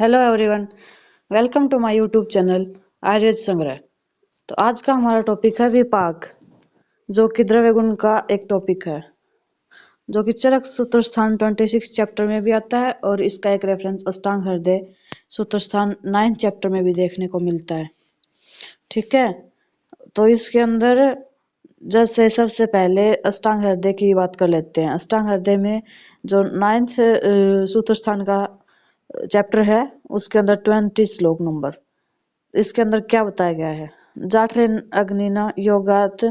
Hello everyone, welcome to my YouTube channel Ayurved Sangrah. तो आज का हमारा टॉपिक है विपाक, जो कि द्रव्य गुण का एक टॉपिक है, जो कि चरक सूत्र स्थान 26 चैप्टर में भी आता है और इसका एक रेफरेंस अष्टांग हृदय सूत्र स्थान 9 चैप्टर में भी देखने को मिलता है। ठीक है, तो इसके अंदर जैसे सबसे पहले अष्टांग हृदय की बात कर लेते हैं। अष्टांग हृदय में जो 9th सूत्र स्थान का चैप्टर है, उसके अंदर 20 श्लोक नंबर, इसके अंदर क्या बताया गया है। जाठरे अग्निना योगात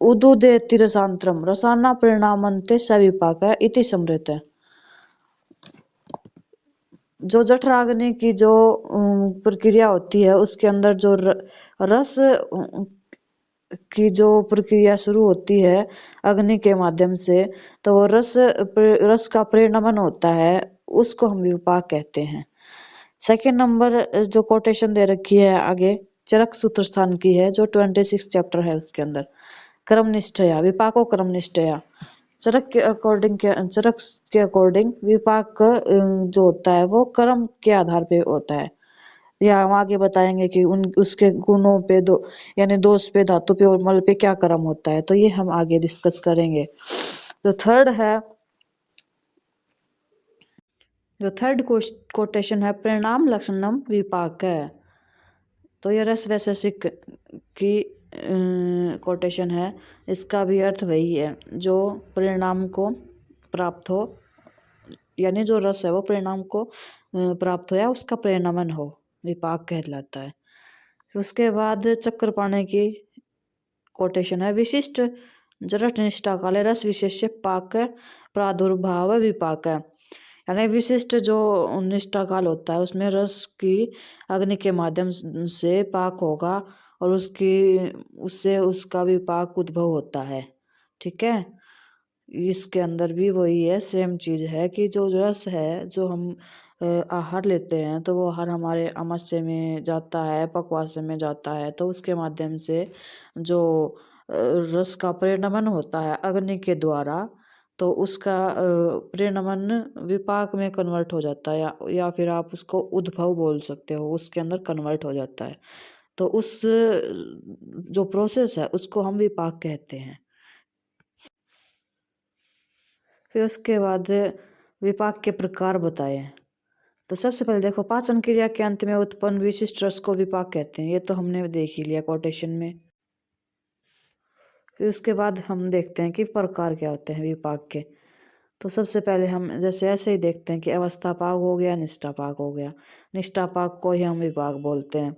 उदुदे तिरसांतरम रसाना परिणामन्ते सविपाक इति समृत है। जो जठराग्नि की जो प्रक्रिया होती है, उसके अंदर जो रस की जो प्रक्रिया शुरू होती है अग्नि के माध्यम से, तो वो रस का परिणमन होता है, उसको हम विपाक कहते हैं। सेकेंड नंबर जो कोटेशन दे रखी है आगे चरक सूत्र स्थान की है, जो 26 चैप्टर है, उसके अंदर कर्म निष्ठया विपाको कर्म निष्ठया। चरक के अकॉर्डिंग विपाक जो होता है वो कर्म के आधार पे होता है। या हम आगे बताएंगे कि उसके गुणों पे दो यानी दोष पे, धातु पे और मल पे क्या कर्म होता है, तो ये हम आगे डिस्कस करेंगे। जो थर्ड कोटेशन है परिणाम लक्षणम विपाक है, तो ये रस वैशेषिक की कोटेशन है। इसका भी अर्थ वही है, जो परिणाम को प्राप्त हो, यानी जो रस है वो परिणाम को प्राप्त हो या उसका परिणमन हो, विपाक कहलाता है। उसके बाद चक्र पाने की कोटेशन है विशिष्ट जरठ निष्ठा काले रस विशेष्य पाक प्रादुर्भाव विपाक है। यानी विशिष्ट जो निष्ठा काल होता है उसमें रस की अग्नि के माध्यम से पाक होगा और उससे उसका विपाक उद्भव होता है। ठीक है, इसके अंदर भी वही है, सेम चीज है कि जो रस है, जो हम आहार लेते हैं, तो वो आहार हमारे आमाशय में जाता है, पक्वाशय में जाता है, तो उसके माध्यम से जो रस का परिणमन होता है अग्नि के द्वारा, तो उसका परिणमन विपाक में कन्वर्ट हो जाता है, या फिर आप उसको उद्भव बोल सकते हो, उसके अंदर कन्वर्ट हो जाता है। तो उस जो प्रोसेस है उसको हम विपाक कहते हैं। फिर उसके बाद विपाक के प्रकार बताए। तो सबसे पहले देखो, पाचन क्रिया के अंत में उत्पन्न विशिष्ट रस को विपाक कहते हैं, ये तो हमने देख ही लिया कोटेशन में। फिर उसके बाद हम देखते हैं कि प्रकार क्या होते हैं विपाक के। तो सबसे पहले हम जैसे ऐसे ही देखते हैं कि अवस्था पाक हो गया, निष्ठा पाक हो गया। निष्ठा पाक को ही हम विपाक बोलते हैं।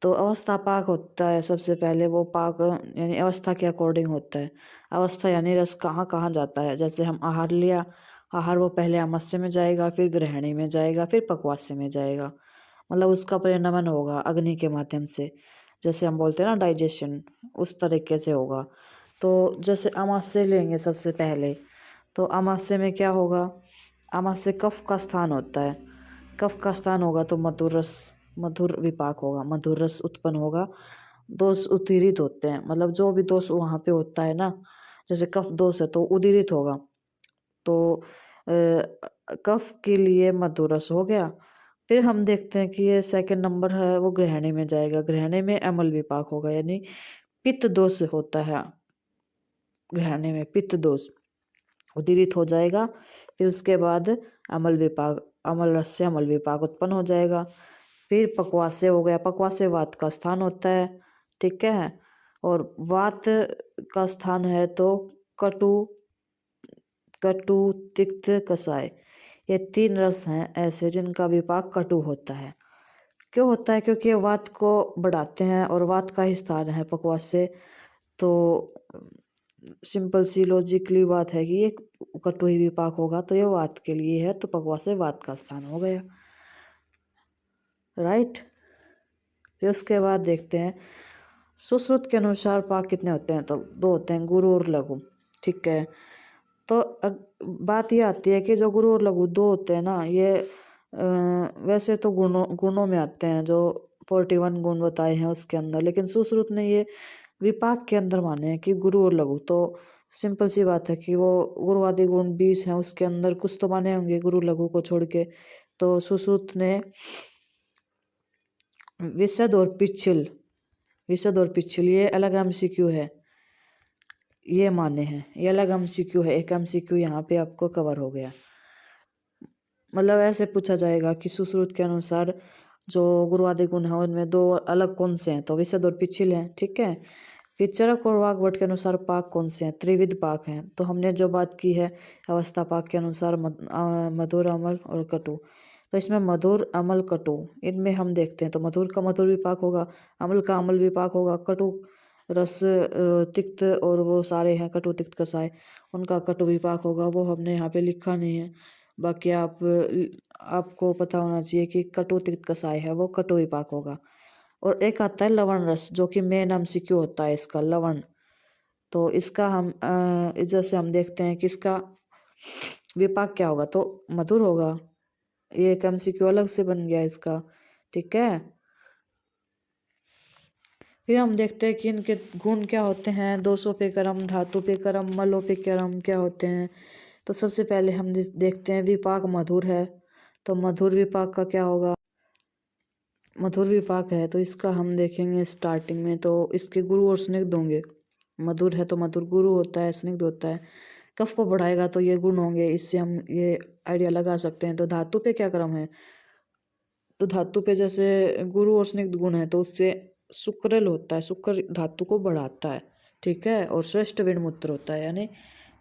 तो अवस्था पाक होता है सबसे पहले, वो पाक यानी अवस्था के अकॉर्डिंग होता है। अवस्था यानी रस कहाँ कहाँ जाता है, जैसे हम आहार लिया, आहार वो पहले आमाशय में जाएगा, फिर ग्रहणी में जाएगा, फिर पक्वाशय में जाएगा, मतलब उसका परिणमन होगा अग्नि के माध्यम से। जैसे हम बोलते हैं ना डाइजेशन, उस तरीके से होगा। तो जैसे आमाशय लेंगे सबसे पहले, तो आमाशय में क्या होगा, आमाशय कफ का स्थान होता है। कफ का स्थान होगा तो मधुर विपाक होगा, मधुर रस उत्पन्न होगा। दोष उदीरित होते हैं, मतलब जो भी दोष वहाँ पे होता है ना, जैसे कफ दोष है तो उदीरित होगा, तो कफ के लिए मधुर रस हो गया। फिर हम देखते हैं कि ये सेकंड नंबर है, वो ग्रहणी में जाएगा। ग्रहणी में अम्ल विपाक होगा, यानी पित्त दोष होता है, ग्रहणी में पित्त दोष उदीरित हो जाएगा। फिर उसके बाद अम्ल रस से अम्ल विपाक उत्पन्न हो जाएगा। फिर पक्वाशय हो गया, पक्वाशय वात का स्थान होता है। ठीक है, और वात का स्थान है तो कटु तिक्त कसाय, ये 3 रस हैं ऐसे जिनका विपाक कटु होता है। क्यों होता है, क्योंकि ये वात को बढ़ाते हैं और वात का ही स्थान है पक्वाशय। तो सिंपल सी लॉजिकली बात है कि ये कटु ही विपाक होगा, तो ये वात के लिए है, तो पक्वाशय वात का स्थान हो गया। राइट। फिर उसके बाद देखते हैं सुश्रुत के अनुसार पाक कितने होते हैं, तो 2 होते हैं, गुरु और लघु। ठीक है, तो बात ये आती है कि जो गुरु और लघु 2 होते हैं ना, ये वैसे तो गुणों में आते हैं, जो 41 गुण बताए हैं उसके अंदर, लेकिन सुश्रुत ने ये विपाक के अंदर माने हैं कि गुरु और लघु। तो सिंपल सी बात है कि वो गुरु आदि गुण 20 हैं, उसके अंदर कुछ तो माने होंगे गुरु लघु को छोड़ के, तो सुश्रुत ने विशद और पिछिल, विशद और पिछिल ये अलग एमसीक्यू है, ये माने हैं, ये अलग एमसीक्यू है। एक एमसीक्यू यहाँ पे आपको कवर हो गया। मतलब ऐसे पूछा जाएगा कि सुश्रुत के अनुसार जो गुरुवादी गुण है उनमें दो अलग कौन से हैं, तो विशद और पिछिल हैं, ठीक है। फिर चरक और वाग्भट के अनुसार पाक कौन से हैं, त्रिविध पाक हैं। तो हमने जो बात की है अवस्था पाक के अनुसार मधुर, अमल और कटु। तो इसमें मधुर, अमल, कटु, इनमें हम देखते हैं तो मधुर का मधुर विपाक होगा, अमल का अमल विपाक होगा, कटु रस तिक्त और वो सारे हैं कटु तिक्त कसाय, उनका कटु विपाक होगा। वो हमने यहाँ पे लिखा नहीं है, बाकी आपको पता होना चाहिए कि कटु तिक्त कसाय है वो कटु विपाक होगा। और एक आता है लवण रस, जो कि मेन एमसीक्यू होता है इसका, लवण। तो इसका हम जैसे हम देखते हैं कि इसका विपाक क्या होगा, तो मधुर होगा। ये एक एमसीक्यू अलग से बन गया इसका, ठीक है। फिर हम देखते हैं कि इनके गुण क्या होते हैं, दोषों पे कर्म, धातु पे कर्म, मलों पे कर्म क्या होते हैं। तो सबसे पहले हम देखते हैं विपाक मधुर है, तो मधुर विपाक का क्या होगा, मधुर विपाक है तो इसका हम देखेंगे स्टार्टिंग में। तो इसके गुरु और स्निग्ध होंगे, मधुर है तो मधुर गुरु होता है, स्निग्ध होता है। कफ को बढ़ाएगा तो ये गुण होंगे, इससे हम ये आइडिया लगा सकते हैं। तो धातु पे क्या क्रम है, तो धातु पे जैसे गुरु और स्निग्ध गुण है तो उससे शुक्रल होता है, शुक्र धातु को बढ़ाता है, ठीक है। और श्रेष्ठ विण मूत्र होता है, यानी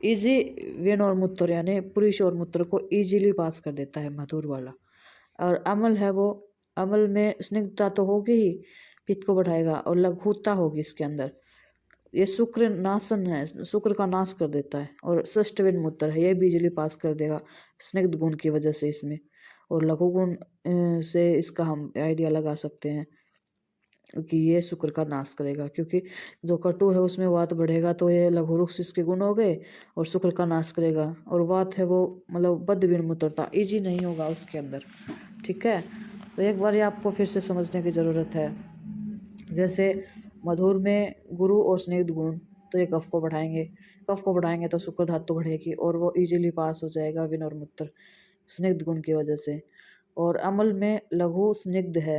इजी विण और मूत्र, यानी पुरुष और मूत्र को इजीली पास कर देता है मधुर वाला। और अमल है वो, अमल में स्निग्धता तो होगी ही, पित्त को बढ़ाएगा, और लघुता होगी इसके अंदर। ये शुक्र नाशन है, शुक्र का नाश कर देता है। और षष्ठ विण मूत्र है, ये बिजली पास कर देगा स्निग्ध गुण की वजह से इसमें। और लघु गुण से इसका हम आइडिया लगा सकते हैं कि ये शुक्र का नाश करेगा, क्योंकि जो कटु है उसमें वात बढ़ेगा तो ये लघु रुक्ष इसके गुण हो गए, और शुक्र का नाश करेगा। और वात है वो मतलब बद्ध विण मूत्रता, ईजी नहीं होगा उसके अंदर, ठीक है। तो एक बार ये आपको फिर से समझने की ज़रूरत है। जैसे मधुर में गुरु और स्निग्ध गुण, तो ये कफ को बढ़ाएंगे, कफ को बढ़ाएंगे तो शुक्र धातु बढ़ेगी और वो इजीली पास हो जाएगा विण और मूत्र स्निग्ध गुण की वजह से। और अमल में लघु स्निग्ध है,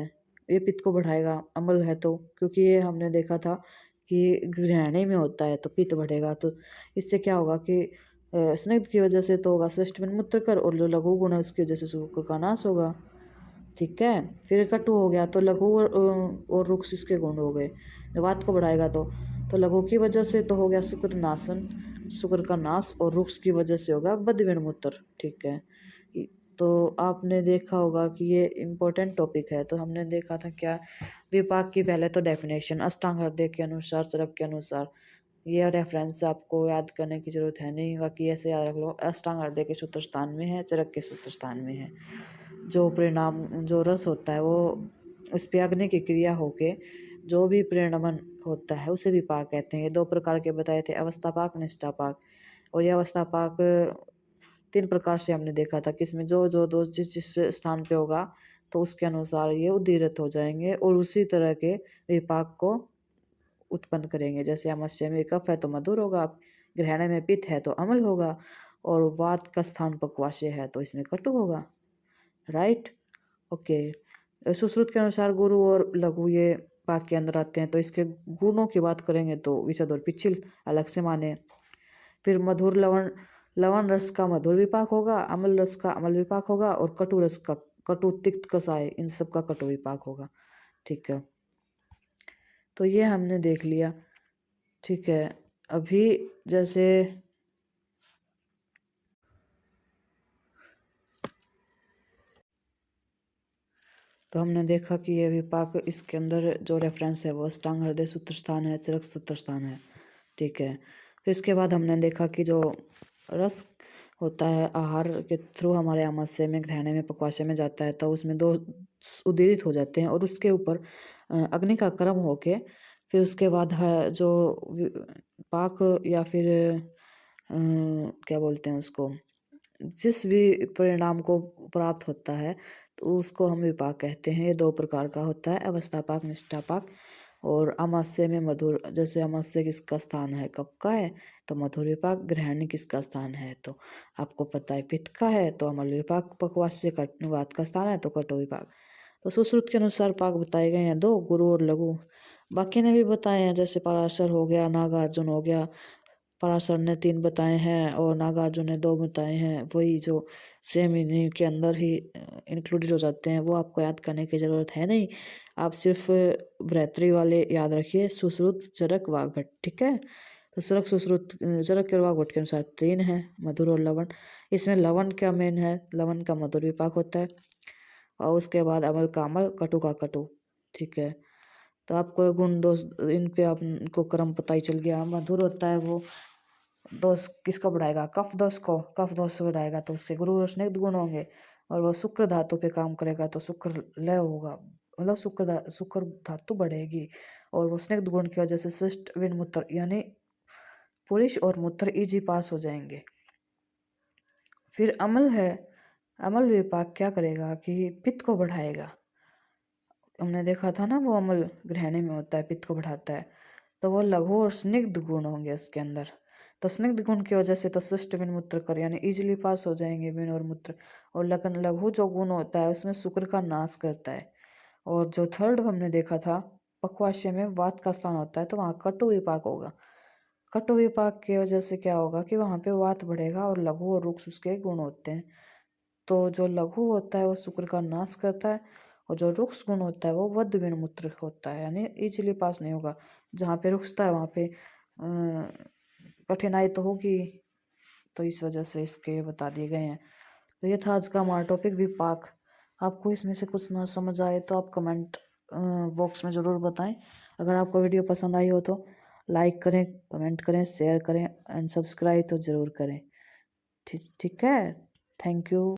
ये पित्त को बढ़ाएगा, अमल है तो, क्योंकि ये हमने देखा था कि गृहिणी में होता है तो पित्त बढ़ेगा। तो इससे क्या होगा कि स्निग्ध की वजह से तो होगा श्रेष्ठ विण मूत्र कर, और जो लघु गुण है उसकी वजह से शुक्र का नाश होगा, ठीक है। फिर कटु हो गया तो लघु और रुक्ष इसके गुण हो गए। वात को बढ़ाएगा तो लघु की वजह से तो हो गया शुक्र नाशन, शुक्र का नाश, और रुक्ष की वजह से होगा बद्ध विण मूत्र, ठीक है। तो आपने देखा होगा कि ये इम्पोर्टेंट टॉपिक है। तो हमने देखा था क्या, विपाक की पहले तो डेफिनेशन अष्टांग हृदय के अनुसार, चरक के अनुसार, ये रेफरेंस आपको याद करने की जरूरत है नहीं, बाकी ऐसे याद रख लो, अष्टांग हृदय के सूत्र स्थान में है, चरक के सूत्र स्थान में है। जो परिणाम, जो रस होता है वो उस पर अग्नि की क्रिया होके जो भी परिणमन होता है उसे विपाक कहते हैं। ये दो प्रकार के बताए थे, अवस्थापाक, निष्ठापाक। और ये अवस्थापाक 3 प्रकार से हमने देखा था, किसमें जो दोष जिस जिस स्थान पे होगा तो उसके अनुसार ये उदीरित हो जाएंगे और उसी तरह के विपाक को उत्पन्न करेंगे। जैसे अमस्य में कफ है तो मधुर होगा, ग्रहण में पित्त है तो अमल होगा, और वात का स्थान पक्वाशय है तो इसमें कटु होगा, राइट, ओके। सुश्रुत के अनुसार गुरु और लघु ये पाक के अंदर आते हैं। तो इसके गुणों की बात करेंगे तो विशद और पिछिल अलग से माने। फिर मधुर लवण, लवण रस का मधुर विपाक होगा, अमल रस का अमल विपाक होगा, और कटु रस का कटु तिक्त कसाय, इन सब का कटु विपाक होगा, ठीक है। तो ये हमने देख लिया, ठीक है। अभी जैसे तो हमने देखा कि ये विपाक, इसके अंदर जो रेफरेंस है वो अष्टांग हृदय सूत्र स्थान है, चरक सूत्र स्थान है, ठीक है। फिर इसके बाद हमने देखा कि जो रस होता है आहार के थ्रू हमारे आमाशय में, ग्रहण में, पक्वाशय में जाता है, तो उसमें दो उदीरित हो जाते हैं और उसके ऊपर अग्नि का कर्म होके फिर उसके बाद है जो पाक या फिर क्या बोलते हैं उसको, जिस भी परिणाम को प्राप्त होता है तो उसको हम विपाक कहते हैं। ये 2 प्रकार का होता है, अवस्थापाक, निष्ठापाक। और अमावस्या में मधुर, जैसे अमावस्या किसका स्थान है, कफ का है, तो मधुर विपाक। ग्रहणी किसका स्थान है, तो आपको पता है पित्त का है, तो अमल विपाक। पक्वास्य वात का स्थान है, तो कटु विपाक। तो सुश्रुत के अनुसार पाक बताए गए हैं दो, गुरु और लघु। बाकी ने भी बताए हैं, जैसे पराशर हो गया, नागार्जुन हो गया। पराशर ने 3 बताए हैं और नागार्जुन ने 2 बताए हैं। वही जो सेम इन्हीं के अंदर ही इंक्लूडेड हो जाते हैं, वो आपको याद करने की ज़रूरत है नहीं। आप सिर्फ बृहत्तरी वाले याद रखिए, सुश्रुत, जरक, वाग्भट, ठीक है। तो सरक, सुश्रुत, जरक और वाग्भट के अनुसार 3 है, मधुर और लवण। इसमें लवण क्या मेन है, लवण का मधुर विपाक होता है, और उसके बाद अमल का अमल, कटु का कटु, ठीक है। तो आपको गुण दोष इन पे आपको क्रम पता ही चल गया। मधुर होता है वो दोष किसको बढ़ाएगा, कफ दोष को, कफ दोष बढ़ाएगा तो उसके गुरु और स्निग्ध गुण होंगे। और वो शुक्र धातु पे काम करेगा तो शुक्र लय होगा, मतलब शुक्र धातु बढ़ेगी। और वो स्निग्ध गुण की वजह से शिष्ट विन मूत्र, यानी पुरुष और मूत्र इजी पास हो जाएंगे। फिर अमल है, अमल विपाक क्या करेगा कि पित्त को बढ़ाएगा। हमने देखा था ना, वो अमल ग्रहणी में होता है, पित्त को बढ़ाता है। तो वो लघु और स्निग्ध गुण होंगे उसके अंदर। तो स्निग्ध गुण की वजह से तो शिष्ट विन मूत्र कर, यानी इजीली पास हो जाएंगे विन और मूत्र। और लगन लघु जो गुण होता है उसमें शुक्र का नाश करता है। और जो थर्ड हमने देखा था, पक्वाशय में वात का स्थान होता है, तो वहाँ कटु विपाक होगा। कटु विपाक की वजह से क्या होगा कि वहाँ पे वात बढ़ेगा और लघु और रुक्ष उसके गुण होते हैं। तो जो लघु होता है वो शुक्र का नाश करता है, और जो रुक्ष गुण होता है वो वध विन मूत्र होता है, यानी इजीली पास नहीं होगा। जहाँ पे रुक्षता है वहाँ पे कठिनाई तो होगी। तो इस वजह से इसके बता दिए गए हैं। तो ये था आज का हमारा टॉपिक, विपाक। आपको इसमें से कुछ ना समझ आए तो आप कमेंट बॉक्स में ज़रूर बताएं। अगर आपको वीडियो पसंद आई हो तो लाइक करें, कमेंट करें, शेयर करें एंड सब्सक्राइब तो ज़रूर करें। ठीक है, थैंक यू।